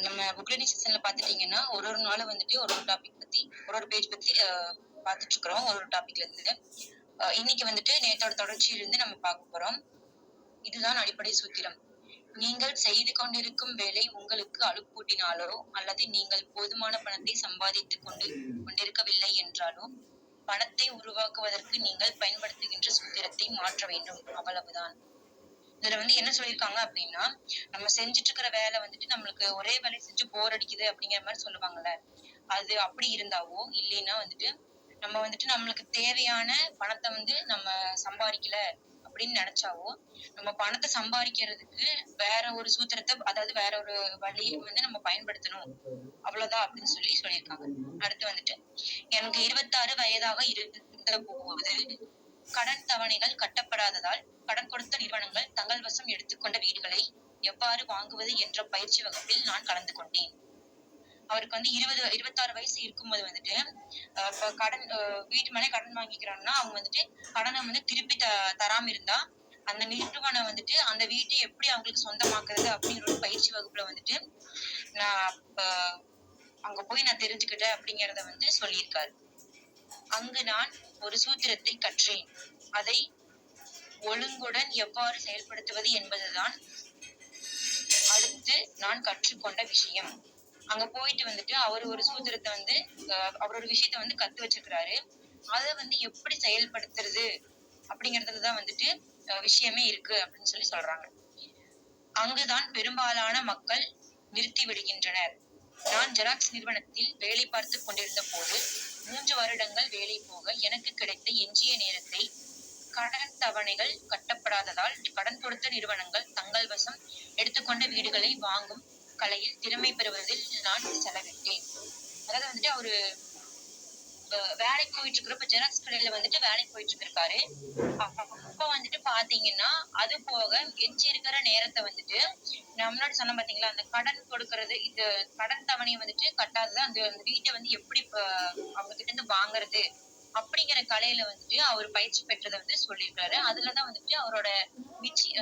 நம்ம புக் ரிடீங் செஷன்ல பார்த்துட்டீங்கன்னா, ஒரு ஒரு நாளும் வந்துட்டு ஒரு ஒரு டாபிக் பத்தி, ஒரு ஒரு பேஜ் பத்தி பார்த்துட்டு இருக்கிறோம். ஒரு ஒரு டாபிக்ல இருந்து. இன்னைக்கு வந்துட்டு நேத்தோட தொடர்ச்சியிலிருந்து நம்ம பார்க்க போறோம். இதுதான் அடிப்படை சூத்திரம். நீங்கள் செய்து கொண்டிருக்கும் வேலை உங்களுக்கு அலுப்பூட்டினாலோ, அல்லது நீங்கள் போதுமான பணத்தை சம்பாதித்துக் கொண்டிருக்கவில்லை என்றாலோ, பணத்தை உருவாக்குவதற்கு நீங்கள் பயன்படுத்துகின்ற சூத்திரத்தை மாற்ற வேண்டும். அவ்வளவுதான். இதுல வந்து என்ன சொல்லியிருக்காங்க அப்படின்னா, நம்ம செஞ்சுட்டு இருக்கிற வேலை வந்துட்டு நம்மளுக்கு ஒரே வேலைய செஞ்சு போர் அடிக்குது அப்படிங்கிற மாரி சொல்லுவாங்கல்ல. அது அப்படி இருந்தாவோ, இல்லைன்னா வந்துட்டு நம்ம வந்துட்டு நம்மளுக்கு தேவையான பணத்த வந்து நம்ம சம்பாரிக்கல அப்படின்னு நெனச்சாவோ, நம்ம பணத்த சம்பாரிக்கிறதுக்கு வேற ஒரு சூத்திரத்த, அதாவது வேற ஒரு வழிய வந்து நம்ம பயன்படுத்தணும். அவ்வளவுதான் அப்படின்னு சொல்லியிருக்காங்க. அடுத்து வந்துட்டு, எனக்கு 26 வயதாக இருந்தபோது கடன் தவணைகள் கட்டப்படாததால் கடன் கொடுத்த நிறுவனங்கள் தங்கள் வசம் எடுத்துக்கொண்ட வீடுகளை எவ்வாறு வாங்குவது என்ற பயிற்சி வகுப்பில் நான் கலந்து கொண்டேன். அவருக்கு வந்து 26 வயசு இருக்கும்போது வந்துட்டு, இப்ப கடன் வீட்டு மேல கடன் வாங்கிக்கிறாங்கன்னா, அவங்க வந்துட்டு கடன வந்து திருப்பி தராம இருந்தா, அந்த நிறுவனம் வந்துட்டு அந்த வீட்ட எப்படி அவங்களுக்கு சொந்தமாக்குறது அப்படிங்கிற ஒரு பயிற்சி வகுப்புல வந்துட்டு, நான் அங்க போய் நான் தெரிஞ்சுக்கிட்டேன் அப்படிங்கிறத வந்து சொல்லியிருக்காரு. அங்கு நான் ஒரு சூத்திரத்தை கற்றேன். அதை ஒழுங்குடன் எவ்வாறு செயல்படுத்துவது என்பதுதான் அடுத்து நான் கற்றுக்கொண்ட விஷயம். அங்க போயிட்டு வந்துட்டு அவரு ஒரு சூத்திரத்த வந்து அவர் ஒரு விஷயத்த வந்து கத்து வச்சிருக்கிறாரு. அத வந்து எப்படி செயல்படுத்துறது அப்படிங்கிறதுலதான் வந்துட்டு விஷயமே இருக்கு அப்படின்னு சொல்றாங்க. அங்குதான் பெரும்பாலான மக்கள் நிறுத்தி விடுகின்றனர். நான் ஜெராக்ஸ் நிறுவனத்தில் வேலை பார்த்துக் கொண்டிருந்த போது 3 வருடங்கள் வேலை போக எனக்கு கிடைத்த எஞ்சிய நேரத்தை கடன் தவணைகள் கட்டப்படாததால் கடன் கொடுத்த நிறுவனங்கள் தங்கள் வசம் எடுத்துக்கொண்ட வீடுகளை வாங்கும் கலையில் திறமை பெறுவதில் நான் செலவிட்டேன். அதாவது வந்துட்டு அவரு வேலைக்கு போயிட்டு இருக்கிறப்ப ஜெராக்ஸ் கடையில வந்துட்டு வேலைக்கு போயிட்டு இருக்காரு. அப்ப வந்துட்டு பாத்தீங்கன்னா, அது போக எஞ்சி இருக்கிற நேரத்தை வந்துட்டு நான் முன்னாடி சொன்ன பாத்தீங்களா, அந்த கடன் கொடுக்கறது, இது கடன் தவணையை வந்துட்டு கட்டாதது, அந்த அந்த வீட்டை வந்து எப்படி அவங்க கிட்ட இருந்து வாங்குறது அப்படிங்கிற கலையில வந்துட்டு அவர் பயிற்சி பெற்றதை வந்து சொல்லியிருக்காரு. அதுலதான் வந்துட்டு அவரோட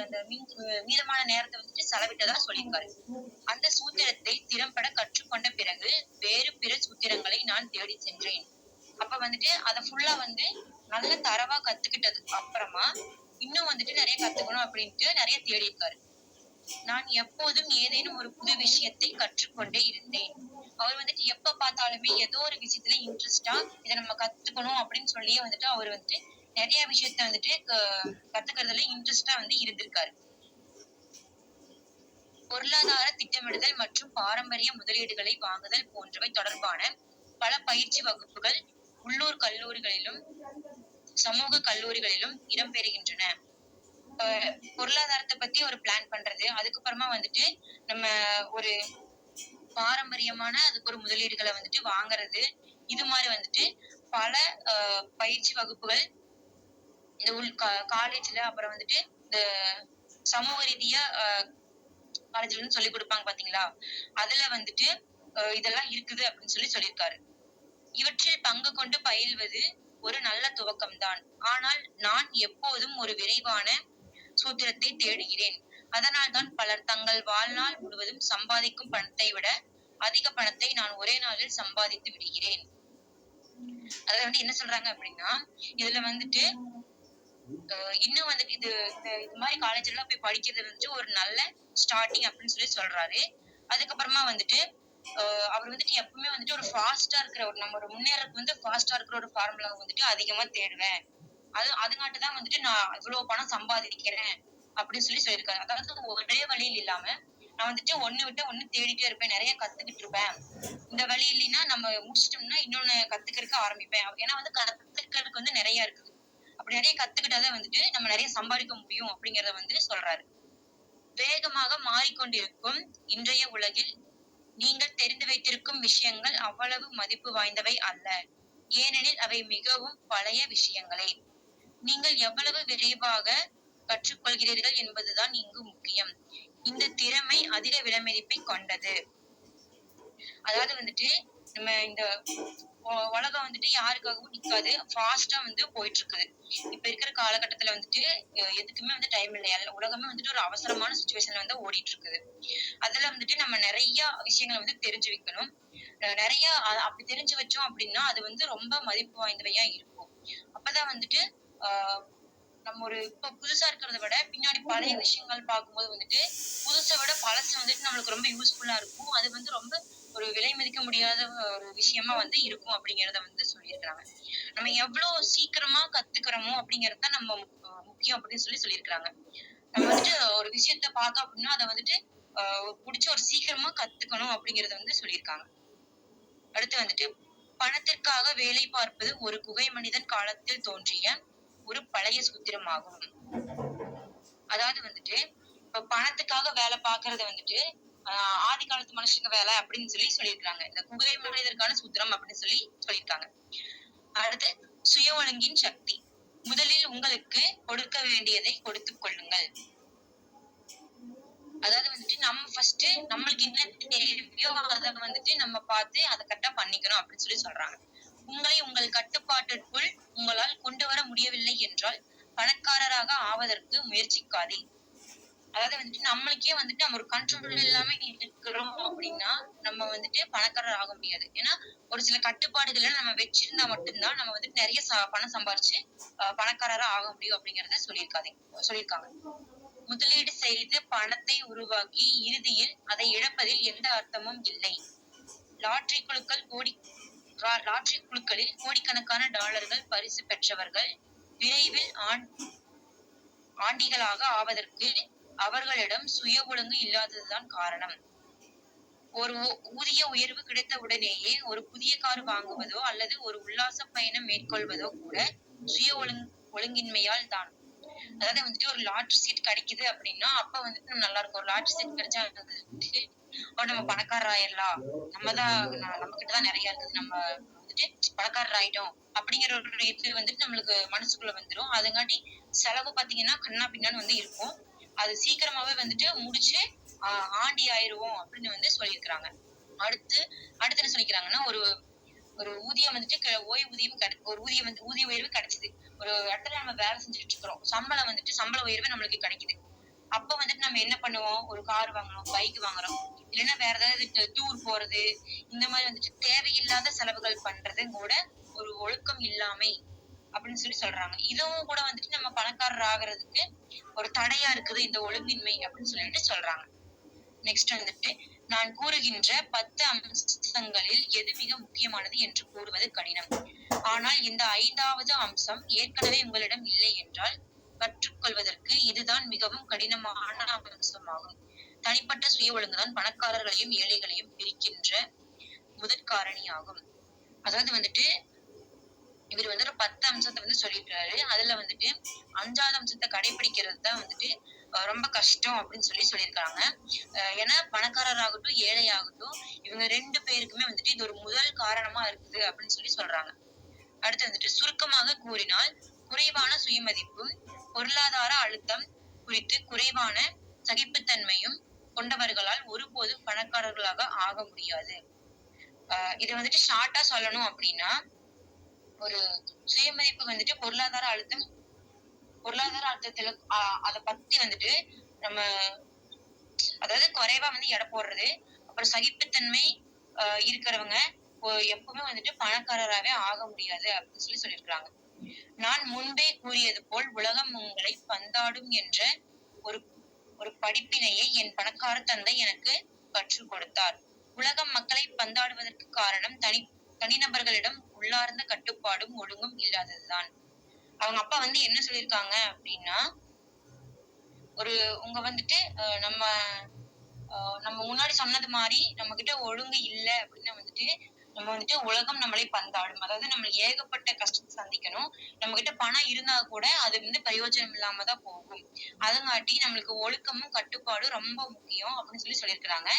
அந்த மீதமான நேரத்தை வந்துட்டு செலவிட்டதா சொல்லியிருக்காரு. அந்த சூத்திரத்தை திறம்பட கற்றுக்கொண்ட பிறகு வேறு பிற சூத்திரங்களை நான் தேடி சென்றேன். அப்ப வந்துட்டு அத ஃபுல்லா வந்து நல்ல தரவா கத்துக்கிட்டதுக்கு அப்புறமா இன்னும் வந்துட்டு நிறைய கத்துக்கணும் அப்படின்ட்டு நிறைய தேடி இருக்காரு. நான் எப்போதும் ஏதேனும் ஒரு புது விஷயத்தை கற்றுக்கொண்டே இருந்தேன். அவர் வந்துட்டு எப்ப பார்த்தாலுமே ஏதோ ஒரு விஷயத்துல இன்ட்ரெஸ்டா இதை நம்ம கத்துக்கணும் அப்படின்னு சொல்லியே வந்துட்டு அவர் வந்துட்டு நிறைய விஷயத்த வந்துட்டு கத்துக்கிறதுல இன்ட்ரெஸ்டா வந்து இருந்திருக்காரு. பொருளாதார திட்டமிடுதல் மற்றும் பாரம்பரிய முதலீடுகளை வாங்குதல் போன்றவை தொடர்பான பல பயிற்சி வகுப்புகள் உள்ளூர் கல்லூரிகளிலும் சமூக கல்லூரிகளிலும் இடம்பெறுகின்றன. பொருளாதாரத்தை பத்தி ஒரு பிளான் பண்றது, அதுக்கப்புறமா வந்துட்டு நம்ம ஒரு பாரம்பரியமான அதுக்கு ஒரு முதலீடுகளை வந்துட்டு வாங்குறது, இது மாதிரி வந்துட்டு பல பயிற்சி வகுப்புகள் இந்த காலேஜ்ல, அப்புறம் வந்துட்டு இந்த சமூக ரீதியா காலேஜ்ல இருந்து சொல்லி கொடுப்பாங்க பாத்தீங்களா, அதுல வந்துட்டு இதெல்லாம் இருக்குது அப்படின்னு சொல்லியிருக்காரு. இவற்றில் பங்கு கொண்டு பயில்வது ஒரு நல்ல துவக்கம்தான். ஆனால் நான் எப்போதும் ஒரு விரைவான சூத்திரத்தை தேடுகிறேன். அதனால்தான் பலர் தங்கள் வாழ்நாள் முழுவதும் சம்பாதிக்கும் பணத்தை விட அதிக பணத்தை நான் ஒரே நாளில் சம்பாதித்து விடுகிறேன். அத வந்து என்ன சொல்றாங்க அப்படின்னா, இதுல வந்துட்டு இன்னும் வந்துட்டு இது மாதிரி காலேஜ் எல்லாம் போய் படிக்கிறது வந்துட்டு ஒரு நல்ல ஸ்டார்டிங் அப்படின்னு சொல்றாரு. அதுக்கப்புறமா வந்துட்டு அவர் வந்துட்டு எப்பவுமே வந்துட்டு ஒரு ஃபாஸ்டா இருக்கிற நம்ம ஒரு முன்னேறதுக்கு வந்து ஃபாஸ்டா இருக்கிற ஒரு ஃபார்முலா வந்துட்டு அதிகமா தேடுவேன். அதுங்காட்டுதான் வந்துட்டு நான் இவ்வளவு பணம் சம்பாதிக்கிறேன் அப்படின்னு சொல்லியிருக்காரு. அதாவது ஒரே வழியில் இல்லாம நான் வந்துட்டு ஒண்ணு விட்டு ஒண்ணு தேடிட்டே இருப்பேன், நிறைய கத்துக்கிட்டு இருப்பேன். இந்த வழி இல்லைன்னா நம்ம முடிச்சிட்டோம்னா இன்னொன்னு கத்துக்கிறதுக்கு ஆரம்பிப்பேன். ஏன்னா வந்து கத்துக்கிறதுக்கு வந்து நிறைய இருக்குது. அப்படி நிறைய கத்துக்கிட்டாதான் வந்துட்டு நம்ம நிறைய சம்பாதிக்க முடியும் அப்படிங்கறத வந்து சொல்றாரு. வேகமாக மாறிக்கொண்டிருக்கும் இன்றைய உலகில் நீங்கள் தெரிந்து வைத்திருக்கும் விஷயங்கள் அவ்வளவு மதிப்பு வாய்ந்தவை அல்ல. ஏனெனில் அவை மிகவும் பழைய விஷயங்களே. நீங்கள் எவ்வளவு விரைவாக கற்றுக்கொள்கிறீர்கள் என்பதுதான் இங்கு முக்கியம். இந்த திறமை அதிக விலைமதிப்பை கொண்டது. அதாவது வந்துட்டு நம்ம இந்த உலகம் வந்துட்டு யாருக்காகவும் நிக்காது. ஃபாஸ்ட்டா வந்து போயிட்டு இருக்குது. இப்ப இருக்கிற காலகட்டத்துல வந்துட்டு எதுக்குமே வந்து டைம் இல்ல. உலகமே வந்துட்டு ஒரு அவசரமான சிச்சுவேஷன்ல வந்து ஓடிட்டு இருக்குது. அதுல வந்துட்டு நம்ம நெறைய விஷயங்கள வந்து தெரிஞ்சு வைக்கணும். நெறைய அப்படி தெரிஞ்சு வச்சோம் அப்படின்னா, அது வந்து ரொம்ப மதிப்பு வாய்ந்தவையா இருக்கும். அப்பதான் வந்துட்டு ஆ நம்ம ஒரு இப்ப புதுசா இருக்கிறத விட, பின்னாடி பழைய விஷயங்கள் பார்க்கும்போது வந்துட்டு, புதுச விட பழசு வந்துட்டு நம்மளுக்கு ரொம்ப யூஸ்ஃபுல்லா இருக்கும். அது வந்து ரொம்ப ஒரு விலை மதிக்க முடியாத ஒரு விஷயமா வந்து இருக்கும் அப்படிங்கிறத வந்து சொல்லியிருக்கிறாங்க. நம்ம எவ்ளோ சீக்கிரமா கத்துக்கிறோமோ அப்படிங்கிறது தான் நம்ம முக்கியம் அப்படின்னு சொல்லியிருக்கிறாங்க. நம்ம வந்துட்டு ஒரு விஷயத்த பார்த்தோம் அப்படின்னா, அத வந்துட்டு புடிச்சு ஒரு சீக்கிரமா கத்துக்கணும் அப்படிங்கிறத வந்து சொல்லியிருக்காங்க. அடுத்து வந்துட்டு, பணத்திற்காக வேலை பார்ப்பது ஒரு குகை மனிதன் காலத்தில் தோன்றிய ஒரு பழைய சூத்திரமாகும். அதாவது வந்துட்டு, இப்ப பணத்துக்காக வேலை பார்க்கறத வந்துட்டு, அ ஆதி காலத்து மனுஷங்க வேலை அப்படின்னு சொல்லியிருக்காங்க. இந்த குகை மனிதருக்கான சூத்திரம் அப்படின்னு சொல்லியிருக்காங்க. அடுத்து, சுய ஒழுங்கின் சக்தி. முதலில் உங்களுக்கு கொடுக்க வேண்டியதை கொடுத்துக் கொள்ளுங்கள். அதாவது வந்துட்டு நம்ம ஃபர்ஸ்ட்டு நம்மளுக்கு என்ன தேவையோ அத வந்துட்டு நம்ம பார்த்து அத கரெக்ட்டா பண்ணிக்கணும் அப்படின்னு சொல்றாங்க. உங்களை உங்கள் கட்டுப்பாட்டிற்குள் உங்களால் கொண்டு வர முடியவில்லை என்றால், பணக்காரராக ஆவதற்கு முயற்சிக்காதே. அதாவது வந்துட்டு நம்மளுக்கே வந்துட்டு நம்ம ஒரு கண்ட்ரோல் இல்லாம இருக்கிறோம் அப்படின்னா, நம்ம வந்துட்டு பணக்காரர் ஆக முடியாது. ஏன்னா, ஒரு சில கட்டுப்பாடுகள நம்ம வச்சிருந்தா மட்டும் தான் நம்ம வந்துட்டு நெறைய பணம் சம்பாரிச்சு பணக்காரரா ஆக முடியும் அப்படிங்கிறத சொல்லியிருக்காங்க. முதலீடு செய்து பணத்தை உருவாக்கி இறுதியில் அதை இழப்பதில் எந்த அர்த்தமும் இல்லை. லாட்டரி குழுக்கள் லாட்டரி குழுக்களில் கோடிக்கணக்கான டாலர்கள் பரிசு பெற்றவர்கள் விரைவில் ஆண்டிகளாக ஆவதற்கு அவர்களிடம் சுய ஒழுங்கு இல்லாததுதான் காரணம். ஒரு ஊதிய உயர்வு கிடைத்த உடனேயே ஒரு புதிய கார் வாங்குவதோ அல்லது ஒரு உல்லாச பயணம் மேற்கொள்வதோ கூட சுய ஒழுங்கின்மையால் தான். அதாவது வந்துட்டு ஒரு லாட்டரி சீட் கிடைக்குது அப்படின்னா, அப்ப வந்துட்டு நம்ம நல்லா இருக்கும். ஒரு லாட்டரி சீட் கிடைச்சா வந்துட்டு, நம்ம பணக்காரர் ஆயிரலாம். நம்ம கிட்ட தான் நெறைய இருக்குது. நம்ம வந்துட்டு பணக்காரர் ஆயிட்டோம். அப்படிங்கிற ஒரு இது வந்துட்டு நம்மளுக்கு மனசுக்குள்ள வந்துரும். அதுங்காட்டி செலவு பார்த்தீங்கன்னா, கன்னா பின்னான்னு வந்து இருக்கும். அது சீக்கிரமாவே வந்துட்டு முடிச்சு, ஆ ஆண்டி ஆயிருவோம் அப்படின்னு வந்து சொல்லியிருக்கிறாங்க. அடுத்து அடுத்து என்ன சொல்லிக்கிறாங்கன்னா, ஒரு ஒரு ஊதியம் வந்துட்டு ஓய்வூதியம் ஒரு ஊதிய உயர்வு கிடைச்சது. ஒரு இடத்துல நம்ம வேலை செஞ்சுட்டு இருக்கிறோம். சம்பள உயர்வு நம்மளுக்கு கிடைக்குது. அப்ப வந்துட்டு நம்ம என்ன பண்ணுவோம்? ஒரு கார் வாங்குறோம், பைக் வாங்குறோம். இல்லன்னா வேற ஏதாவது டூர் போறது, இந்த மாரி வந்துட்டு தேவையில்லாத செலவுகள் பண்றது கூட ஒரு ஒழுக்கம் இல்லாமை அப்படின்னு சொல்றாங்க. இதுவும் கூட வந்துட்டு நம்ம பணக்காரர் ஆகுறதுக்கு ஒரு தடையா இருக்குது இந்த ஒழுங்கின்மை அப்படின்னு சொல்றாங்க. நெக்ஸ்ட் வந்துட்டு, நான் கூறுகின்ற 10 அம்சங்களில் எது மிக முக்கியமானது என்று கூறுவது கடினம். ஆனால் இந்த 5வது அம்சம் ஏற்கனவே உங்களிடம் இல்லை என்றால், கற்றுக்கொள்வதற்கு இதுதான் மிகவும் கடினமான அம்சமாகும். தனிப்பட்ட சுய ஒழுங்குதான் பணக்காரர்களையும், ஏழைகளையும் பிரிக்கின்ற முதற் காரணியாகும். அதாவது வந்துட்டு, இவரு வந்து ஒரு 10 அம்சத்த வந்து சொல்லியிருக்காரு. அதுல வந்துட்டு 5வது அம்சத்த கடைபிடிக்கிறது தான் வந்துட்டு ரொம்ப கஷ்டம் அப்படின்னு சொல்லியிருக்காங்க. ஏன்னா பணக்காரர் ஆகட்டும், ஏழை ஆகட்டும், இவங்க 2 பேருக்குமே வந்துட்டு இது ஒரு முதல் காரணமா இருக்குது அப்படின்னு சொல்றாங்க. அடுத்து வந்துட்டு சுருக்கமாக கூறினால், குறைவான சுயமதிப்பும், பொருளாதார அழுத்தம் குறித்து குறைவான சகிப்புத்தன்மையும் கொண்டவர்களால் ஒருபோதும் பணக்காரர்களாக ஆக முடியாது. இத வந்துட்டு ஷார்ட்டா சொல்லணும் அப்படின்னா, ஒரு சுயமதிப்பு வந்துட்டு பொருளாதார அழுத்தத்துல அத பத்தி வந்துட்டு நம்ம அதாவது குறைவா வந்து எடை போடுறது, அப்புறம் சகிப்புத்தன்மை இருக்கிறவங்க எப்பவுமே வந்துட்டு பணக்காரராவே ஆக முடியாது அப்படின்னு சொல்லியிருக்காங்க. நான் முன்பே கூறியது போல் உலகம் உங்களை பந்தாடும் என்ற ஒரு ஒரு படிப்பினையை என் பணக்கார தந்தை எனக்கு கற்றுக் கொடுத்தார். உலகம் மக்களை பந்தாடுவதற்கு காரணம் தனிநபர்களிடம் உள்ளார்ந்த கட்டுப்பாடும் ஒழுங்கும் இல்லாததுதான். அவங்க அப்பா வந்து என்ன சொல்லியிருக்காங்க அப்படின்னா, ஒரு உங்க வந்துட்டு நம்ம முன்னாடி சொன்னது மாரி நம்மகிட்ட ஒழுங்கு இல்ல அப்படின்னா வந்துட்டு, நம்ம வந்துட்டு உலகம் நம்மளை பந்தாடும். அதாவது நம்ம ஏகப்பட்ட கஷ்டத்த சந்திக்கணும். நம்மகிட்ட பணம் இருந்தா கூட அது வந்து பிரயோஜனம் இல்லாம தான் போகும். அதுங்காட்டி நம்மளுக்கு ஒழுக்கமும், கட்டுப்பாடும் ரொம்ப முக்கியம் அப்படின்னு சொல்லியிருக்கிறாங்க.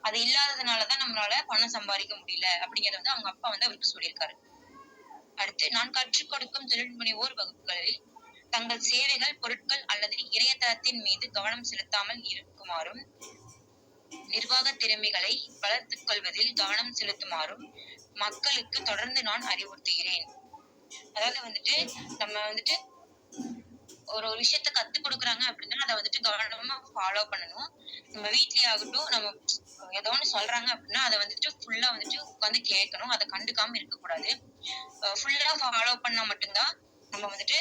அது இல்லாததுனால தான் நம்மளால பணம் சம்பாதிக்க முடியல அப்படிங்கிறத வந்து அவங்க அப்பா வந்து அவருக்கு சொல்லியிருக்காரு. அடுத்து நான் கற்றுக் கொடுக்கும் தொழில் முனைவோர் வகுப்புகளில் தங்கள் சேவைகள், பொருட்கள் அல்லது இணையதளத்தின் மீது கவனம் செலுத்தாமல் இருக்குமாறும், நிர்வாக திறமைகளை வளர்த்துக் கொள்வதில் கவனம் செலுத்துமாறும், மக்களுக்கு தொடர்ந்து நான் அறிவுறுத்துகிறேன். அதாவது வந்துட்டு நம்ம வந்துட்டு ஒரு விஷயத்த கத்துக் குடுக்குறாங்க அப்படின்னா அத வந்துட்டு கவனமா ஃபாலோ பண்ணணும். நம்ம வீட்லயே ஆகட்டும், நம்ம ஏதோ ஒண்ணு சொல்றாங்க அப்படின்னா அத வந்துட்டு ஃபுல்லா வந்துட்டு உட்கார்ந்து கேட்கணும். அத கண்டுக்காம இருக்கக்கூடாது. ஃபுல்லா ஃபாலோ பண்ணா மட்டும் தான் நம்ம வந்துட்டு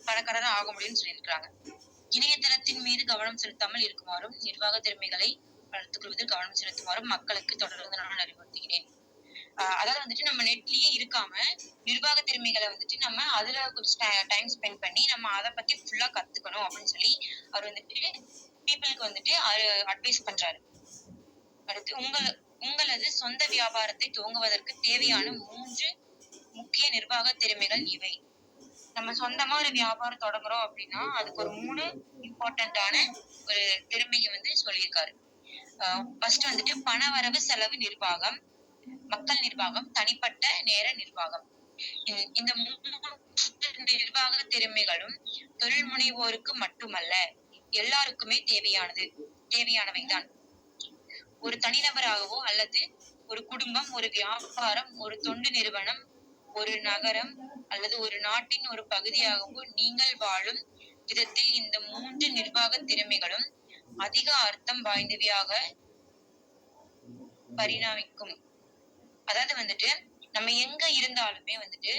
பணக்காரரா ஆக முடியும்னு சொல்லியிருக்காங்க. இணையதளத்தின் மீது கவனம் செலுத்தாமல் இருக்குமாறும், நிர்வாக திறமைகளை வளர்த்துக் கொள்வதில் கவனம் செலுத்துமாறும் மக்களுக்கு தொடர்ந்து நான் அறிவுறுத்துகிறேன். அதாவது வந்துட்டு நம்ம நெட்லயே இருக்காம, நிர்வாக திறமைகள வந்துட்டு நம்ம அதுல கொஞ்சம் டைம் ஸ்பெண்ட் பண்ணி, நம்ம அத பத்தி ஃபுல்லா கத்துக்கணும் அப்படின்னு சொல்லி, அவர் வந்துட்டு பீப்பிள்க்கு வந்துட்டு அட்வைஸ் பண்றாரு. அடுத்து உங்களது சொந்த வியாபாரத்தை துவங்குவதற்கு தேவையான 3 முக்கிய நிர்வாக திறமைகள் இவை. நம்ம சொந்தமா ஒரு வியாபாரம் தொடங்குறோம் அப்படின்னா, அதுக்கு ஒரு 3 இம்பார்ட்டன்ட்டான ஒரு திறமைய வந்து சொல்லியிருக்காரு. ஃபர்ஸ்ட் வந்துட்டு பணவரவு செலவு நிர்வாகம், மக்கள் நிர்வாகம், தனிப்பட்ட நேர நிர்வாகம். இந்த 3 நிர்வாக திறமைகளும் தொழில் முனைவோருக்கு மட்டுமல்ல, எல்லாருக்குமே தேவையானவைதான். ஒரு தனிநபராகவோ அல்லது ஒரு குடும்பம், ஒரு வியாபாரம், ஒரு தொண்டு நிறுவனம், ஒரு நகரம் அல்லது ஒரு நாட்டின் ஒரு பகுதியாகவோ நீங்கள் வாழும் விதத்தில் இந்த 3 நிர்வாக திறமைகளும் அதிக அர்த்தம் வாய்ந்தவையாக பரிணாமிக்கும். அதாவது வந்துட்டு நம்ம எங்க இருந்தாலுமே வந்துட்டு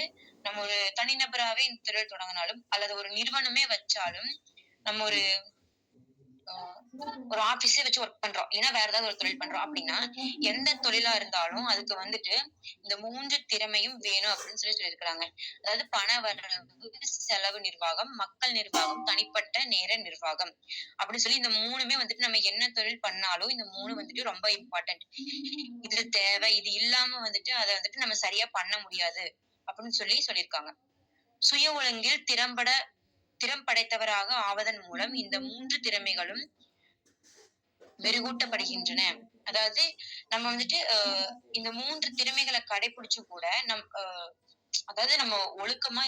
நம்ம ஒரு தனிநபராவே இந்த தொழில் தொடங்கினாலும் அல்லது ஒரு நிறுவனமே வச்சாலும் நம்ம ஒரு ஆபீஸே வச்சு ஒர்க் பண்றோம். இல்லைன்னா வேற ஏதாவது ஒரு தொழில் பண்றோம் அப்படின்னா, எந்த தொழிலா இருந்தாலும் அதுக்கு வந்துட்டு இந்த 3 திறமையும் வேணும் அப்படின்னு சொல்லியிருக்கிறாங்க. அதாவது பண வரவு, செலவு நிர்வாகம், மக்கள் நிர்வாகம், தனிப்பட்ட நேர நிர்வாகம் அப்படின்னு சொல்லி இந்த 3மே வந்துட்டு நம்ம என்ன தொழில் பண்ணாலும் இந்த 3 வந்துட்டு ரொம்ப இம்பார்ட்டன்ட். இது தேவை. இது இல்லாம வந்துட்டு அத வந்துட்டு நம்ம சரியா பண்ண முடியாது அப்படின்னு சொல்லியிருக்காங்க. சுய ஒழுங்கில் திறம் படைத்தவராக ஆவதன் மூலம் இந்த 3 திறமைகளும் மெருகூட்டப்படுகின்றன. அதாவது நம்ம வந்துட்டு இந்த 3 திறமைகளை கடைபிடிச்சும் கூட அதாவது நம்ம ஒழுக்கமா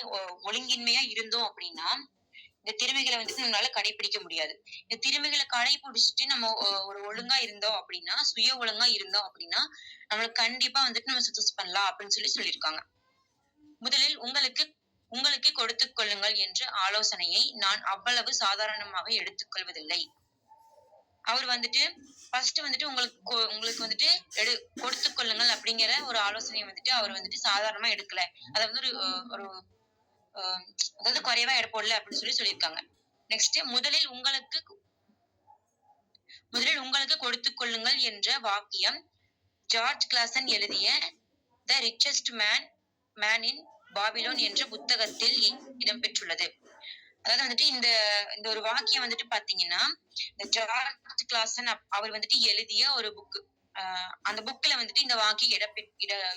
ஒழுங்கின்மையா இருந்தோம் அப்படின்னா இந்த திறமைகளை வந்துட்டு நம்மளால கடைபிடிக்க முடியாது. இந்த திறமைகளை கடைபிடிச்சிட்டு நம்ம ஒரு ஒழுங்கா இருந்தோம் அப்படின்னா, சுய ஒழுங்கா இருந்தோம் அப்படின்னா நம்மளுக்கு கண்டிப்பா வந்துட்டு நம்ம சக்சஸ் பண்ணலாம் அப்படின்னு சொல்லியிருக்காங்க. முதலில் உங்களுக்கு கொடுத்துக் கொள்ளுங்கள் என்ற ஆலோசனையை நான் அவ்வளவு சாதாரணமாக எடுத்துக்கொள்வதில்லை. அவர் வந்துட்டு ஃபர்ஸ்ட் வந்துட்டு உங்களுக்கு வந்துட்டு கொடுத்துக் கொள்ளுங்கள் அப்படிங்கிற ஒரு ஆலோசனையை வந்துட்டு அவர் வந்துட்டு சாதாரணமா எடுக்கல. அத வந்து ஒரு அதாவது குறைவா எடுப்போம்ல அப்படின்னு சொல்லியிருக்காங்க. நெக்ஸ்ட் முதலில் உங்களுக்கு கொடுத்துக் கொள்ளுங்கள் என்ற வாக்கியம் ஜார்ஜ் கிளாசன் எழுதிய the richest man in Babylon என்ற புத்தகத்தில் இடம்பெற்றுள்ளது. அதாவது வந்துட்டு இந்த ஒரு வாக்கியம் வந்துட்டு பாத்தீங்கன்னா இந்த ஜார்ஜ் கிளாசன் அவர் வந்துட்டு எழுதிய ஒரு புக். அந்த புக்ல வந்துட்டு இந்த வாக்கியம்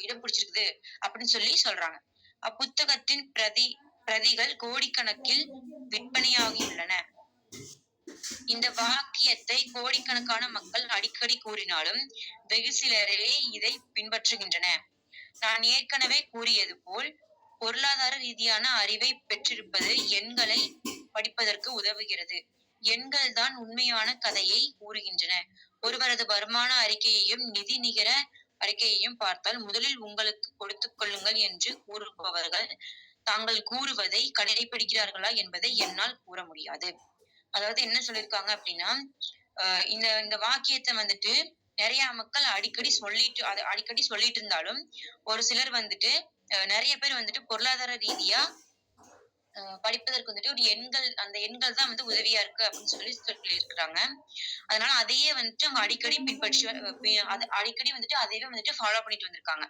இடம் பிடிச்சிருக்குது அப்படின்னு சொல்றாங்க. அப்புத்தகத்தின் பிரதிகள் கோடிக்கணக்கில் விற்பனையாகியுள்ளன. இந்த வாக்கியத்தை கோடிக்கணக்கான மக்கள் அடிக்கடி கூறினாலும் வெகு சிலரே இதை பின்பற்றுகின்றனர். நான் ஏற்கனவே கூறியது போல் பொருளாதார ரீதியான அறிவை பெற்றிருப்பது எண்களை படிப்பதற்கு உதவுகிறது. எண்கள் தான் உண்மையான கதையை கூறுகின்றன. ஒருவரது வருமான அறிக்கையையும் நிதி நிகர அறிக்கையையும் பார்த்தால் முதலில் உங்களுக்கு கொடுத்துக் கொள்ளுங்கள் என்று கூறுபவர்கள் தாங்கள் கூறுவதை கடைபிடிக்கிறார்களா என்பதை என்னால் கூற முடியாது. அதாவது என்ன சொல்லியிருக்காங்க அப்படின்னா இந்த வாக்கியத்தை வந்துட்டு நிறைய மக்கள் அடிக்கடி சொல்லிட்டு இருந்தாலும் ஒரு சிலர் வந்துட்டு நிறைய பேர் வந்துட்டு பொருளாதார ரீதியா படிப்பதற்கு வந்துட்டு ஒரு அந்த எண்கள் தான் வந்து உதவியா இருக்கு அப்படின்னு சொல்லியிருக்கிறாங்க. அதனால அதையே வந்துட்டு அவங்க அடிக்கடி வந்துட்டு அதையே வந்துட்டு ஃபாலோ பண்ணிட்டு வந்திருக்காங்க.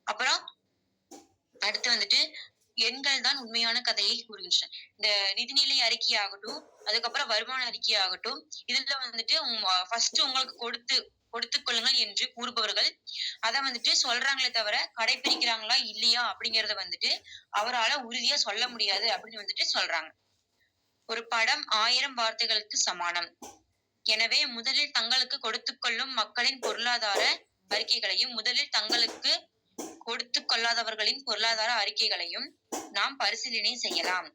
அப்புறம் அடுத்து வந்துட்டு எண்கள் தான் உண்மையான கதையை கூறுகின்றன. இந்த நிதிநிலை அறிக்கையாகட்டும், அதுக்கப்புறம் வருமான அறிக்கையாகட்டும், இதுல வந்துட்டு ஃபர்ஸ்ட் உங்களுக்கு கொடுத்துக் கொள்ளுங்கள் என்று கூறுபவர்கள் அதை வந்துட்டு சொல்றாங்களே தவிர கடைபிடிக்கிறாங்களா இல்லையா அப்படிங்கறத வந்துட்டு அவரால உறுதியா சொல்ல முடியாது அப்படின்னு வந்துட்டு சொல்றாங்க. ஒரு படம் 1000 வார்த்தைகளுக்கு சமானம். எனவே முதலில் தங்களுக்கு கொடுத்துக் கொள்ளும் மக்களின் பொருளாதார அறிக்கைகளையும் முதலில் தங்களுக்கு கொடுத்துக் கொள்ளாதவர்களின் பொருளாதார அறிக்கைகளையும் நாம் பரிசீலனை செய்யலாம்.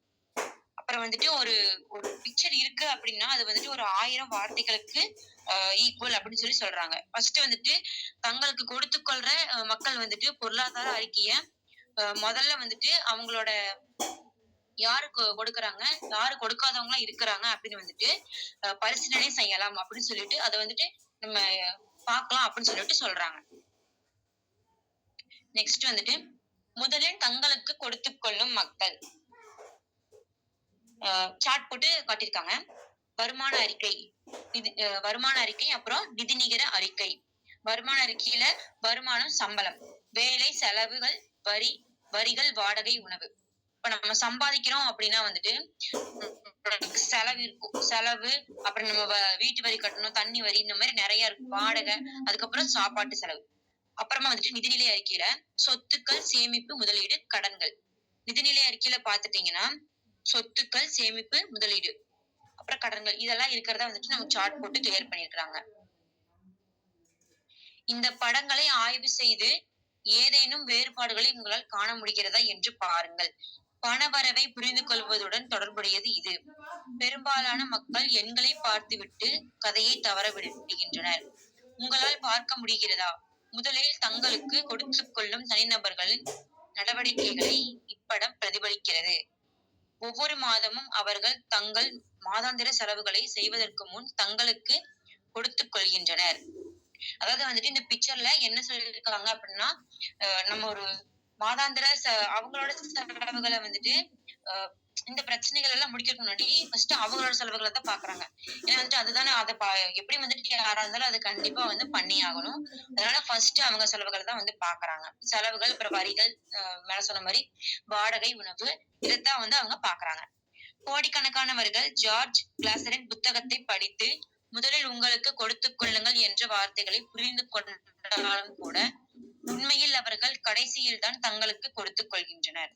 அப்ப அப்புறம் வந்துட்டு ஒரு ஒரு பிக்சர் இருக்கு அப்படின்னா அது வந்துட்டு ஒரு 1000 வார்த்தைகளுக்கு ஈக்குவல் அப்படின்னு சொல்றாங்க. ஃபர்ஸ்ட் வந்துட்டு தங்களுக்கு கொடுத்துக் கொள்ற மக்கள் வந்துட்டு பொருளாதார அறிக்கைய முதல்ல வந்துட்டு அவங்களோட யாரு கொடுக்குறாங்க, யாரு கொடுக்காதவங்களா இருக்கிறாங்க அப்படின்னு வந்துட்டு பரிசீலனை செய்யலாம் அப்படின்னு சொல்லிட்டு அத வந்துட்டு நம்ம பார்க்கலாம் அப்படின்னு சொல்றாங்க. நெக்ஸ்ட் வந்துட்டு முதலில் தங்களுக்கு கொடுத்துக் கொள்ளும் மக்கள். சார்ட் போட்டு காட்டியிருக்காங்க. வருமான அறிக்கை, வருமான அறிக்கை, அப்புறம் நிதி நிகர அறிக்கை. வருமான அறிக்கையில வருமானம், சம்பளம், வேலை, செலவுகள், வரிகள், வாடகை, உணவு. இப்ப நம்ம சம்பாதிக்கிறோம் அப்படின்னா வந்துட்டு செலவு இருக்கும். செலவு, அப்புறம் நம்ம வீட்டு வரி கட்டணும், தண்ணி வரி, இந்த மாதிரி நிறைய இருக்கும். வாடகை, அதுக்கப்புறம் சாப்பாட்டு செலவு. அப்புறமா வந்துட்டு நிதிநிலை அறிக்கையில சொத்துக்கள், சேமிப்பு, முதலீடு, கடன்கள். நிதிநிலை அறிக்கையில பாத்துட்டீங்கன்னா சொத்துக்கள், சேமிப்பு, முதலீடு, அப்புறம் கடன்கள் இதெல்லாம் இருக்கிறதா வந்துட்டு நம்ம சார்ட் போட்டு கிளியர் பண்ணிருக்காங்க. இந்த படங்களை ஆய்வு செய்து ஏதேனும் வேறுபாடுகளை உங்களால் காண முடிகிறதா என்று பாருங்கள். பணவரவை புரிந்து கொள்வதுடன் தொடர்புடையது இது. பெரும்பாலான மக்கள் எண்களை பார்த்துவிட்டு கதையை தவற விடுகின்றனர். உங்களால் பார்க்க முடிகிறதா? முதலில் தங்களுக்கு கொடுத்துக் கொள்ளும் தனிநபர்களின் நடவடிக்கைகளை இப்படம் பிரதிபலிக்கிறது. ஒவ்வொரு மாதமும் அவர்கள் தங்கள் மாதாந்திர செலவுகளை செய்வதற்கு முன் தங்களுக்கு கொடுத்துக் கொள்கின்றனர். அதாவது வந்துட்டு இந்த பிக்சர்ல என்ன சொல்லிருக்காங்க அப்படின்னா நம்ம ஒரு மாதாந்திர அவங்களோட செலவுகளை வந்துட்டு இந்த பிரச்சனைகள் எல்லாம் முடிக்கிறதுக்கு முன்னாடி ஃபர்ஸ்ட் அவங்களோட செலவுகளை தான் பாக்குறாங்க. ஏன்னா வந்துட்டு அதுதானே அதை எப்படி வந்துட்டு யாரா இருந்தாலும் அது கண்டிப்பா வந்து பண்ணி ஆகணும். அதனால ஃபர்ஸ்ட் அவங்க செலவுகளை தான் வந்து பாக்குறாங்க. செலவுகள், அப்புறம் வரிகள், மேல சொன்ன மாதிரி வாடகை, உணவு, இதைத்தான் வந்து அவங்க பாக்குறாங்க. கோடிக்கணக்கானவர்கள் ஜார்ஜ் கிளாசரின் புத்தகத்தை படித்து முதலில் உங்களுக்கு கொடுத்துக் கொள்ளுங்கள் என்ற வார்த்தைகளை புரிந்து கொண்டாலும் கூட உண்மையில் அவர்கள் கடைசியில் தான் தங்களுக்கு கொடுத்துக் கொள்கின்றனர்.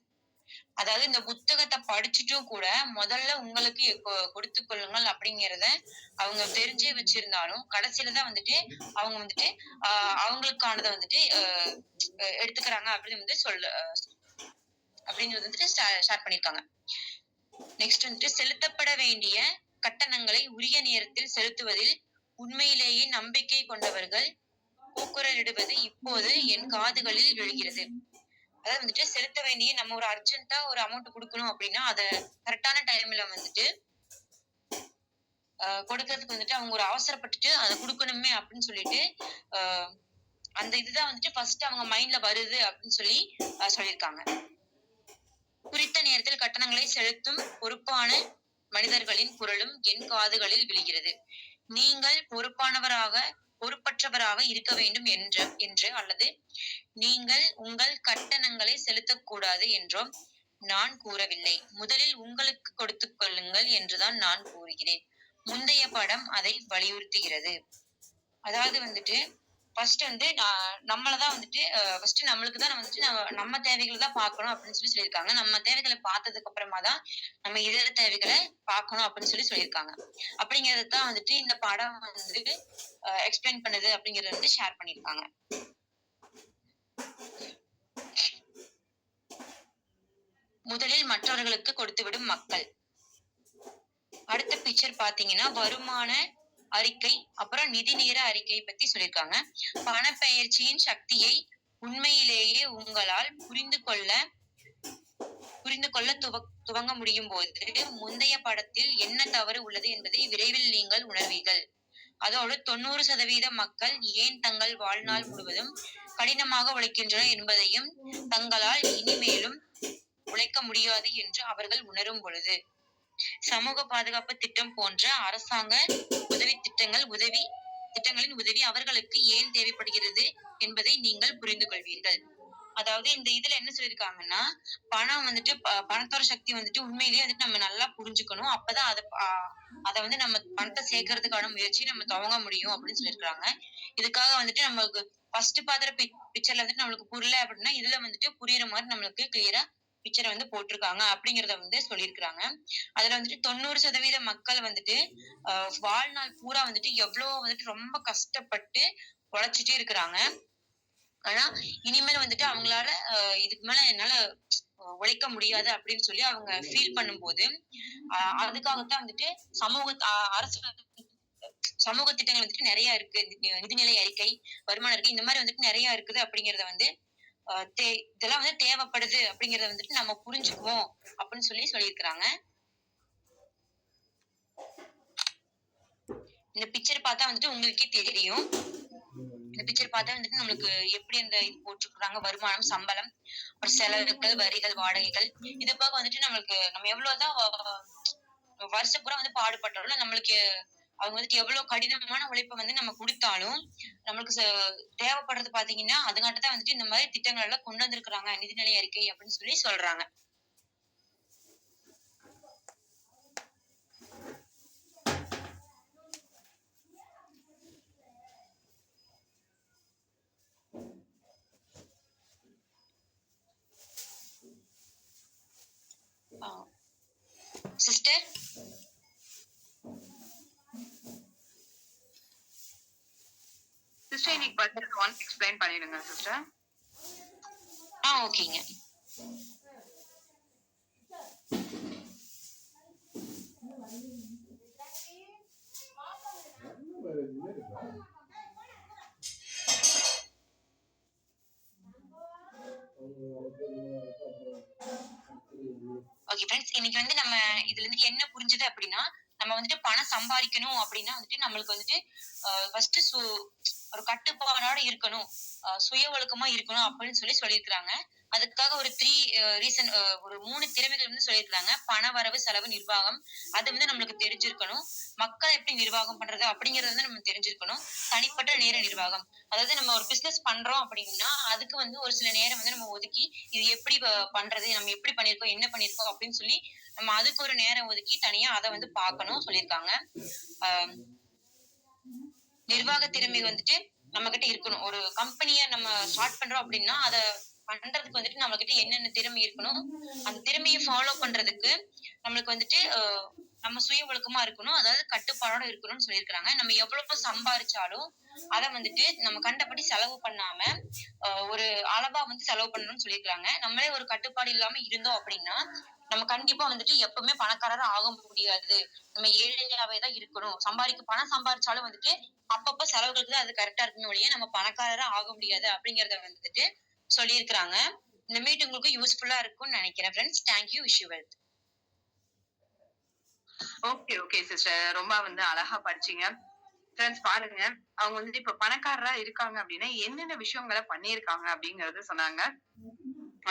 அதாவது இந்த புத்தகத்தை படிச்சுட்டும் கூட முதல்ல உங்களுக்கு கொடுத்துக் கொள்ளுங்கள் அப்படிங்கிறத அவங்க தெரிஞ்சே வச்சிருந்தாலும் கடைசியில தான் வந்துட்டு அவங்க வந்துட்டு அவங்களுக்கானதை வந்துட்டு எடுத்துக்கிறாங்க அப்படின்னு வந்து அப்படிங்கிறது வந்துட்டு ஷேர் பண்ணிருக்காங்க. நெக்ஸ்ட் வந்துட்டு செலுத்தப்பட வேண்டிய கட்டணங்களை உரிய நேரத்தில் செலுத்துவதில் உண்மையிலேயே நம்பிக்கை கொண்டவர்கள் கூக்குரலிடுவது இப்போது என் காதுகளில் விழுகிறது. அதாவது வந்துட்டு செலுத்த வேண்டிய நம்ம ஒரு அர்ஜென்ட்டா ஒரு அமௌண்ட் கொடுக்கணும் அப்படின்னா அத கரெக்டான டைம்ல வந்துட்டு கொடுக்கறதுக்கு வந்துட்டு அவங்க ஒரு அவசரப்பட்டுட்டு அதை கொடுக்கணுமே அப்படின்னு சொல்லிட்டு அந்த இதுதான் வந்துட்டு ஃபர்ஸ்ட் அவங்க மைண்ட்ல வருது அப்படின்னு சொல்லியிருக்காங்க. குறித்த நேரத்தில் கட்டணங்களை செலுத்தும் பொறுப்பான மனிதர்களின் குரலும் என் காதுகளில் விழுகிறது. நீங்கள் பொறுப்பற்றவராக இருக்க வேண்டும் என்று அல்லது நீங்கள் உங்கள் கட்டணங்களை செலுத்தக்கூடாது என்றும் நான் கூறவில்லை. முதலில் உங்களுக்கு கொடுத்துக் கொள்ளுங்கள் என்றுதான் நான் கூறுகிறேன். முந்தைய படம் அதை வலியுறுத்துகிறது. அதாவது வந்துட்டு ஃபர்ஸ்ட் வந்து நம்மளதான் வந்துட்டு ஃபர்ஸ்ட் நம்மளுக்கு தான் வந்துட்டு நம்ம தேவைகளை தான் பார்க்கணும் அப்படின்னு சொல்லியிருக்காங்க. நம்ம தேவைகளை பார்த்ததுக்கு அப்புறமா தான் நம்ம இதர தேவைகளை பார்க்கணும் அப்படின்னு சொல்லியிருக்காங்க. அப்படிங்கறது தான் வந்துட்டு இந்த படம் வந்து எக்ஸ்பிளைன் பண்ணுது அப்படிங்கறத வந்து ஷேர் பண்ணிருக்காங்க. முதலில் மற்றவர்களுக்கு கொடுத்துவிடும் மக்கள். அடுத்த பிக்சர் பாத்தீங்கன்னா வருமான அறிக்கை, அப்புறம் நிதி நிகர அறிக்கை பத்தி சொல்லியிருக்காங்க. பணப்பெயர்ச்சியின் சக்தியை உண்மையிலேயே உங்களால் புரிந்து கொள்ள துவங்க முடியும் போது முந்தைய படத்தில் என்ன தவறு உள்ளது என்பதை விரைவில் நீங்கள் உணர்வீர்கள். அதோடு 90% மக்கள் ஏன் தங்கள் வாழ்நாள் முழுவதும் கடினமாக உழைக்கின்றனர் என்பதையும் தங்களால் இனிமேலும் உழைக்க முடியாது என்று அவர்கள் உணரும் பொழுது சமூக பாதுகாப்பு திட்டம் போன்ற அரசாங்க திட்டங்களின் உதவி அவர்களுக்கு ஏன் தேவைப்படுகிறது என்பதை நீங்கள் புரிந்து கொள்வீர்கள். அதாவது இந்த இதுல என்ன சொல்லியிருக்காங்கன்னா பணம் வந்துட்டு பணத்தோட சக்தி வந்துட்டு உண்மையிலேயே வந்துட்டு நம்ம நல்லா புரிஞ்சுக்கணும். அப்பதான் அதை வந்து நம்ம பணத்தை சேர்க்கறதுக்கான முயற்சி நம்ம துவங்க முடியும் அப்படின்னு சொல்லியிருக்காங்க. இதுக்காக வந்துட்டு நம்மளுக்கு ஃபர்ஸ்ட் பாக்குற பிக்சர்ல வந்துட்டு நம்மளுக்கு புரியல அப்படின்னா இதுல வந்துட்டு புரியுற மாதிரி நம்மளுக்கு கிளியரா பிக்சரை வந்து போட்டிருக்காங்க அப்படிங்கறத வந்து சொல்லியிருக்கிறாங்க. அதுல வந்துட்டு 90% மக்கள் வந்துட்டு வாழ்நாள் பூரா வந்துட்டு எவ்வளவு வந்துட்டு ரொம்ப கஷ்டப்பட்டு உழைச்சிட்டே இருக்கிறாங்க. ஆனா இனிமேல் வந்துட்டு அவங்களால இதுக்கு மேல என்னால உழைக்க முடியாது அப்படின்னு சொல்லி அவங்க ஃபீல் பண்ணும்போது அதுக்காகத்தான் வந்துட்டு சமூக அரசு சமூக திட்டங்கள் வந்துட்டு நிறைய இருக்கு. நிதிநிலை அறிக்கை, வருமான அறிக்கை இந்த மாதிரி வந்துட்டு நிறைய இருக்குது அப்படிங்கிறத வந்து இதெல்லாம் வந்து தேவைப்படுது அப்படிங்கிறத வந்துட்டு நம்ம புரிஞ்சுக்குவோம் அப்படின்னு சொல்லியிருக்கிறாங்க. இந்த பிக்சர் பார்த்தா வந்துட்டு உங்களுக்கே தெரியும். இந்த பிக்சர் பார்த்தா வந்துட்டு நம்மளுக்கு எப்படி அந்த இது போட்டிருக்காங்க, வருமானம், சம்பளம், அப்புறம் செலவுகள், வரிகள், வாடகைகள். இது போக வந்துட்டு நம்ம எவ்வளவுதான் வருஷம் பூரா வந்து பாடுபட்டாலும் நம்மளுக்கு அவங்க வந்துட்டு எவ்வளவு கடினமான உழைப்பை வந்து நம்ம கொடுத்தாலும் நம்மளுக்கு தேவைப்படுறது பாத்தீங்கன்னா அதுங்காட்டதான் வந்துட்டு இந்த மாதிரி திட்டங்கள் எல்லாம் கொண்டு வந்திருக்கிறாங்க நிதிநிலை அறிக்கை அப்படின்னு சொல்றாங்க. சிஸ்டர் இன்னைக்கு பட்ஜெட் 1 எக்ஸ்பிளைன் பண்ணிடுங்க சிஸ்டர். ஓகேங்க. ஓகே ஃப்ரெண்ட்ஸ், இன்னைக்கு வந்து நம்ம இதுல இருந்து என்ன புரிஞ்சது அப்படின்னா, நம்ம வந்துட்டு பணம் சம்பாதிக்கணும் அப்படின்னா வந்துட்டு நம்மளுக்கு வந்துட்டு ஃபர்ஸ்ட் ஒரு கட்டுப்பாடோட இருக்கணும், சுய ஒழுக்கமா இருக்கணும் அப்படின்னு சொல்லியிருக்கிறாங்க. அதுக்காக ஒரு 3 ரீசன், ஒரு 3 திறமைகள் வந்து சொல்லியிருக்கிறாங்க. பண வரவு, செலவு, நிர்வாகம். அது வந்து நம்மளுக்கு தெரிஞ்சிருக்கணும். மக்களை எப்படி நிர்வாகம் பண்றது அப்படிங்கறது வந்து நம்ம தெரிஞ்சிருக்கணும். தனிப்பட்ட நேர நிர்வாகம், அதாவது நம்ம ஒரு பிசினஸ் பண்றோம் அப்படின்னா அதுக்கு வந்து ஒரு சில நேரம் வந்து நம்ம ஒதுக்கி இது எப்படி பண்றது, நம்ம எப்படி பண்ணிருக்கோம், என்ன பண்ணிருக்கோம் அப்படின்னு சொல்லி நம்ம அதுக்கு ஒரு நேரம் ஒதுக்கி தனியா அதை வந்து பார்க்கணும் சொல்லியிருக்காங்க. நிர்வாக திறமை வந்துட்டு நம்ம கிட்ட இருக்கணும். ஒரு கம்பெனியை நம்ம ஸ்டார்ட் பண்றோம் அப்படின்னா அதை பண்றதுக்கு வந்துட்டு நம்ம கிட்ட என்னென்ன திறமை இருக்கணும், அந்த திறமையை ஃபாலோ பண்றதுக்கு நம்மளுக்கு வந்துட்டு நம்ம சுய ஒழுக்கமா இருக்கணும், அதாவது கட்டுப்பாடோட இருக்கணும்னு சொல்லியிருக்கிறாங்க. நம்ம எவ்வளவு சம்பாரிச்சாலும் அதை வந்துட்டு நம்ம கண்டபடி செலவு பண்ணாம ஒரு அளவா வந்து செலவு பண்ணணும்னு சொல்லியிருக்கிறாங்க. நம்மளே ஒரு கட்டுப்பாடு இல்லாம இருந்தோம் அப்படின்னா நம்ம கண்டிப்பா வந்துட்டு எப்பவுமே பணக்காரரா ஆக முடியாது. நம்ம ஏழையாவே தான் இருக்கணும். பணம் சம்பாரிச்சாலும் வந்துட்டு அப்பப்ப செலவுகளுக்கு தான் அது கரெக்டா இருக்குமே ஒழிய நம்ம பணக்காரரா ஆக முடியாது அப்படிங்கறத வந்துட்டு சொல்லியிருக்கிறாங்க. இந்த மீட் உங்களுக்கு யூஸ்ஃபுல்லா இருக்கும்னு நினைக்கிறேன் friends. Thank you. Wish you wealth. Okay sister, ரொம்ப வந்து அழகா படிச்சீங்க. ஃப்ரெண்ட்ஸ் பாருங்க, அவங்க வந்துட்டு இப்ப பணக்காரரா இருக்காங்க அப்படின்னா என்னென்ன விஷயங்களை பண்ணியிருக்காங்க அப்படிங்கறது சொன்னாங்க.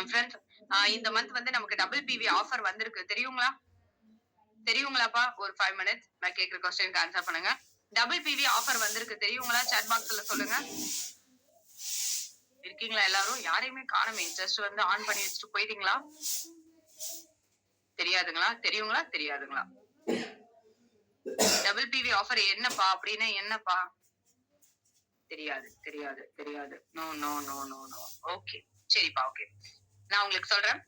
ஃப்ரெண்ட்ஸ், இந்த மந்த் வந்து நமக்கு WPV ஆஃபர் வந்திருக்கு, தெரியுங்களாப்பா? ஒரு 5 மினிட்ஸ் நான் கேக்குற क्वेश्चनக்கு ஆன்சர் பண்ணுங்க. WPV ஆஃபர் வந்திருக்கு தெரியுங்களா? சாட் பாக்ஸ்ல சொல்லுங்க. இருக்கீங்களா எல்லாரும்? யாரையுமே காணோமே. ஜஸ்ட் வந்து ஆன் பண்ணி வச்சுட்டு போயிட்டீங்களா? தெரியாதுங்களா? தெரியாதுங்களா? WPV ஆஃபர் என்னப்பா அப்படின்னா என்னப்பா? தெரியாது. நோ. ஓகே, சரிப்பா. ஓகே, நான் உங்களுக்கு சொல்றேன்.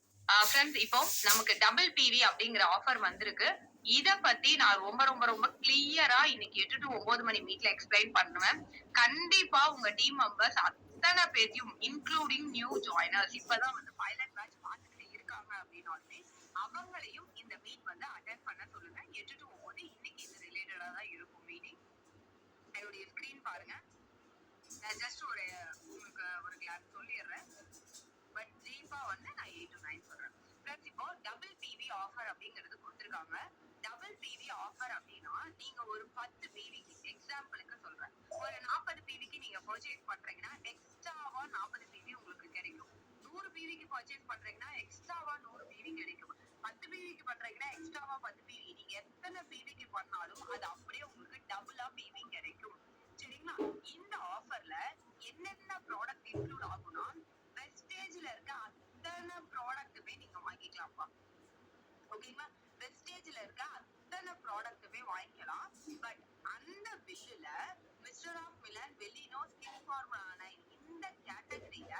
ஃப்ரெண்ட்ஸ், இப்போ நமக்கு WPV அப்படிங்கிற ஆஃபர் வந்திருக்கு. இத பத்தி நான் ரொம்ப ரொம்ப ரொம்ப கிளியரா இன்னைக்கு 8 to 9 மணி மீட்ல எக்ஸ்பிளைன் பண்ணுவேன். கண்டிப்பா உங்க டீம் மெம்பர்ஸ் அத்தனை பேரையும் இன்க்ளூடிங் நியூ ஜாயினர்ஸ் இப்பதான் வந்து பைலட் பேட்ச் பார்த்துட்டு இருக்காங்க அப்படின்னாலுமே அவங்களையும் இந்த மீட் வந்து அட்டெண்ட் பண்ண சொல்லுங்க. 8 to 9 இன்னைக்கு இது ரிலேட்டடா தான் இருக்கும் மீட்டிங். என்னுடைய ஸ்கிரீன் பாருங்க. நான் ஜஸ்ட் உங்களுக்கு ஒரு கிளாஸ் சொல்லிடுறேன். பட் ஜீப்பா வந்து நான் 8 to 9 சொல்றேன். ஃப்ரெண்ட்ஸ், இப்போ WPV ஆஃபர் அப்படிங்கிறது கொடுத்துருக்காங்க. WPV ஆஃபர் அப்படின்னா நீங்க ஒரு 10 PVக்கு எக்ஸாம்பிளுக்கு சொல்றேன், ஒரு 40 PVக்கு நீங்க பர்ச்சேஸ் பண்றீங்கன்னா எக்ஸ்ட்ராவா 40 PV உங்களுக்கு கிடைக்கும். 100 PVக்கு பர்ச்சேஸ் பண்றீங்கன்னா எக்ஸ்ட்ராவா 100 PV கிடைக்கும். 10 PVக்கு பண்றீங்கன்னா எக்ஸ்ட்ராவா 10 PV. நீங்க எத்தனை PVக்கு பண்ணாலும் அது அப்படியே உங்களுக்கு டபுளா PV கிடைக்கும். சரிங்களா? இந்த ஆஃபர்ல என்னென்ன ப்ராடக்ட் இன்க்ளூட் ஆகும்னா வெஸ்டேஜ்ல இருக்க அத்தனை ப்ராடக்ட்டுமே நீங்க வாங்கிக்கலாம்ப்பா. ஓகேங்களா? வெஸ்டேஜ்ல இருக்க அத்தனை ப்ராடக்ட்டுமே வாங்கிக்கலாம். பட் அந்த பில்லுல mister of Milan, Velino, skin formula 9 இந்த கேட்டகரியில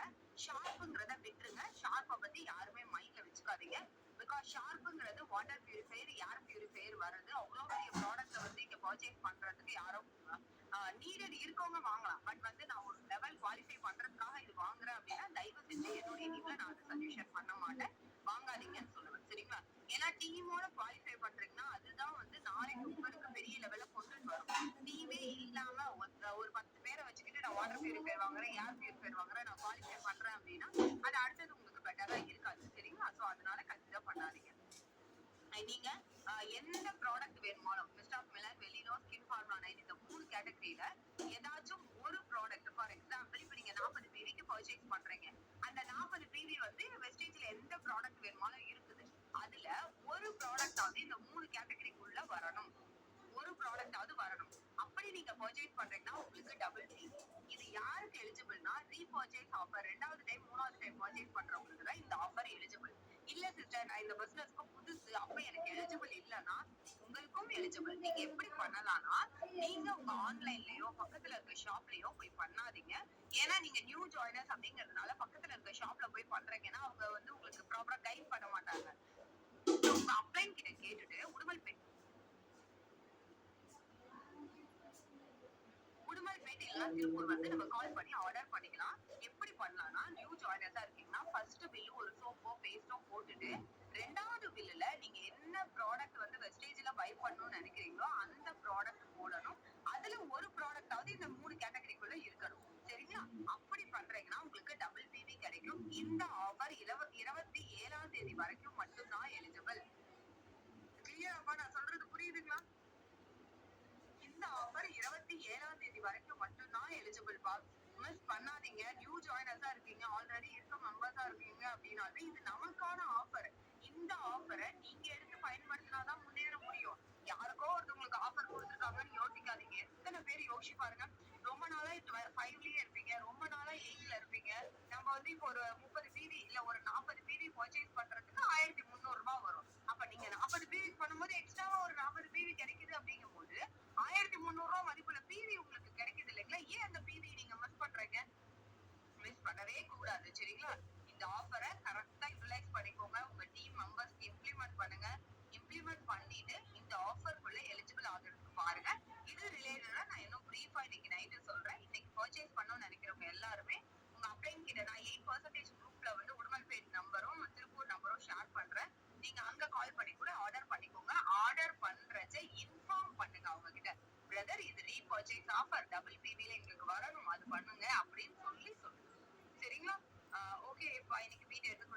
ஷார்ப்புங்கிறத விட்டுருங்க. ஷார்ப்பை பத்தி யாருமே மைண்ட்ல வச்சுக்காதீங்க. பிகாஸ் ஷார்ப்புங்கிறது வாட்டர் பியூரிஃபையர், ஏர் பியூரிஃபையர் வருது. அவ்வளோ பெரிய ப்ராடக்ட்டை வந்து இங்க பர்ச்சேஸ் பண்றதுக்கு யாரும் நீடட் இருக்கவங்க வாங்கலாம். பட் வந்து நான் ஒரு லெவல் குவாலிஃபை பண்றதுக்காக இது வாங்குறேன் அப்படின்னா தயவு செஞ்சு என்னுடைய டீம்ல நான் அதை சஜஷன் பண்ண மாட்டேன். வாங்க வாட்டர் பியூரிஃபையர் வாங்குறேன், ஏர் பியூரிஃபையர் வாங்குறேன், நான் குவாலிஃபை பண்றேன் அப்படின்னா அது அடுத்தது உங்களுக்கு பெட்டரா இருக்காது. சரிங்களா? சோ அதனால கன்சிடர் பண்ணாதீங்க. நீங்க எந்த ப்ராடக்ட் வேணுமாலும் mist of Milan, Velino, skin formula 9 இந்த 3 கேட்டகரியில ஏதாச்சும் ஒரு ப்ராடக்ட் ஃபார் எக்ஸாம்பிள் இப்ப நீங்க 40 பிவிக்கு பர்ச்சேஸ் பண்றீங்க. அந்த 40 பிவி வந்து வெஸ்டேஜ்ல எந்த ப்ராடக்ட் வேணுமாலும் இருக்குது. அதுல ஒரு ப்ராடக்டாவது இந்த 3 கேட்டகரிக்குள்ள வரணும். ஒரு ப்ராடக்டாவது வரணும். அப்படி நீங்க பர்ச்சேஸ் பண்றீங்கன்னா உங்களுக்கு டபுள் ஃபீஸ். இது யாருக்கு எலிஜிபிள்னா ரீபர்ச்சேஸ் ஆஃபர். 2வது டைம் 3வது டைம் பர்ச்சேஸ் பண்றவங்களுக்கு தான் இந்த ஆஃபர் எலிஜிபிள். இல்ல சிஸ்டர் நான் இந்த பிசினஸ்க்கு புதுசு அப்ப எனக்கு எலிஜிபிள் இல்லனா உங்களுக்கும் எலிஜிபிள். நீங்க எப்படி பண்ணலாம்னா நீங்க உங்க ஆன்லைன்லயோ பக்கத்துல இருக்க ஷாப்லயோ போய் பண்ணாதீங்க. ஏன்னா நீங்க நியூ ஜாயினர்ஸ் அப்படிங்கறதுனால பக்கத்துல இருக்க ஷாப்ல போய் பண்றீங்கன்னா அவங்க வந்து உங்களுக்கு ப்ராப்பரா கைட் பண்ண மாட்டாங்க. உங்க அப்ளைன் கிட்ட கேட்டுட்டு உடுமல்பேட்டை இல்ல திருப்பூர் வந்து நம்ம கால் பண்ணி ஆர்டர் பண்ணிக்கலாம். எப்படி பண்ணலாம்னா நியூ ஜாயினர்ஸா இருக்கீங்கன்னா ஃபர்ஸ்ட் பில் ஒரு சோப்போ பேஸ்டோ போட்டுட்டு 2வது பில்லுல நீங்க என்ன ப்ராடக்ட் வந்து வெஸ்டேஜ்ல பை பண்ணணும்னு நினைக்கிறீங்களோ அந்த ப்ராடக்ட் போடணும். அதுல ஒரு ப்ராடக்டாவது இந்த 3 கேட்டகரிக்குள்ள இருக்கணும். சரிங்களா? அப்படி பண்றீங்கன்னா உங்களுக்கு டபுள் பிவி கிடைக்கும். இந்த ஆஃபர் 27ஆம் தேதி வரைக்கும் மட்டும்தான் எலிஜிபிள். கிளியராப்பா நான் சொல்றது புரியுதுங்களா? இந்த ஆஃபர் 27ஆம் தேதி வரைக்கும் மட்டும்தான் எலிஜிபிள் பா. மிஸ் பண்ணாதீங்க. நியூ ஜாயினர்ஸா இருக்கீங்க, ஆல்ரெடி இருக்க மெம்பர்ஸா இருக்கீங்க அப்படின்னாலும் இது நமக்கான ஆஃபர். இந்த ஆஃபரை நீங்க எடுத்து பயன்படுத்தினாதான் முன்னேற முடியும். யாருக்கோ ஒருத்தவங்களுக்கு ஆஃபர் கொடுத்துருக்காங்கன்னு யோசிக்காதீங்க. எத்தனை பேர் யோசிச்சு பாருங்க. ரொம்ப நாளா 5லயே இருப்பீங்க, ரொம்ப நாளா 8ல இருப்பீங்க. நம்ம வந்து இப்போ ஒரு 30 பிவி இல்ல ஒரு 40 பிவி பர்ச்சேஸ் பண்றதுக்கு 1300 ரூபாய் வரும். அப்ப நீங்க 40 பிவி பண்ணும்போது எக்ஸ்ட்ராவா ஒரு 40 பிவி கிடைக்குது அப்படிங்கும்போது 1300 ரூபாய் மதிப்புள்ள பிவி உங்களுக்கு கிடைக்குது இல்லைங்களா? ஏன் அந்த பிவி நீங்க மிஸ் பண்றீங்க? மிஸ் பண்ணவே கூடாது. சரிங்களா? இந்த ஆஃபரை கரெக்டா யூட்டிலைஸ் பண்ணிக்கோங்க. உங்க டீம் மெம்பர்ஸ்க்கு இம்ப்ளிமெண்ட் பண்ணுங்க. இம்ப்ளிமெண்ட் பண்ணிட்டு இந்த ஆஃபர்க்குள்ள எலிஜிபிள் ஆகிறதுக்கு பாருங்க. இது ரிலேட்டடா நான் இன்னும் பிரீஃபா இன்னைக்கு நைட்டு சொல்றேன். இன்னைக்கு பர்ச்சேஸ் பண்ணணும்னு நினைக்கிறவங்க எல்லாருமே உங்க அப்ளைன் கிட்ட நான் 8% குரூப்ல வந்து உடுமல்பேட் நம்பரும் திருப்பூர் நம்பரும் ஷேர் பண்றேன். நீங்க அங்க கால் பண்ணி கூட ஆர்டர் பண்ணிக்கோங்க. ஆர்டர் பண்றச்ச இன்ஃபார்ம் பண்ணுங்க அவங்க கிட்ட. பிரதர் இது ரீபர்ச்சேஸ் ஆஃபர் டபுள் பிவில எங்களுக்கு வரணும் அது பண்ணுங்க அப்படின்னு சொல்லுங்க. சரிங்களா? ஓகே, இன்னைக்கு வீடியோ எடுத்து